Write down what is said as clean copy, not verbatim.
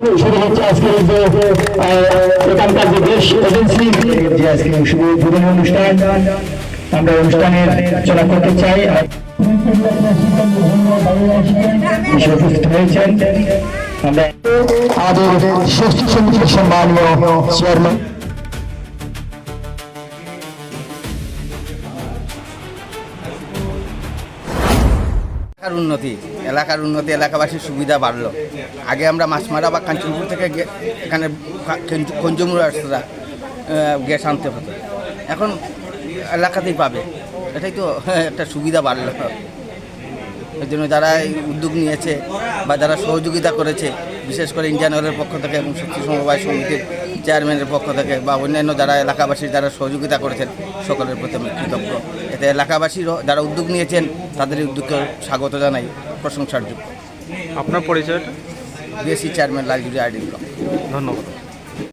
শুরু হচ্ছে আজকের এখানকার যে দেশ এজেন্সি যে আজকে শুরু উদ্বোধনী অনুষ্ঠান, আমরা অনুষ্ঠানের চলা করতে চাই। উপস্থিত হয়েছেন আমরা আমাদের ষষ্ঠ সমিতির সম্মানীয় চেয়ারম্যান। এলাকার উন্নতি এলাকাবাসীর সুবিধা বাড়লো। আগে আমরা মাছমারা বা কাঞ্চনপুর থেকে এখানে কঞ্জুমুর রাস্তাটা গ্যাস আনতে হতো, এখন এলাকাতেই পাবে, এটাই তো একটা সুবিধা বাড়লো। এর জন্য যারা এই উদ্যোগ নিয়েছে বা যারা সহযোগিতা করেছে, বিশেষ করে ইন্ডিয়ান অয়েলের পক্ষ থেকে এবং শক্তি সমবায় সমিতির চেয়ারম্যানের পক্ষ থেকে বা অন্যান্য যারা এলাকাবাসীর যারা সহযোগিতা করেছেন, সকলের প্রতি আমি কৃতজ্ঞ। এতে এলাকাবাসীরও যারা উদ্যোগ নিয়েছেন তাদের উদ্যোগকে স্বাগত জানাই, প্রশংসার যোগ্য। আপনার পরিচয়টা? BSC chairman Laljuri ID block. ধন্যবাদ।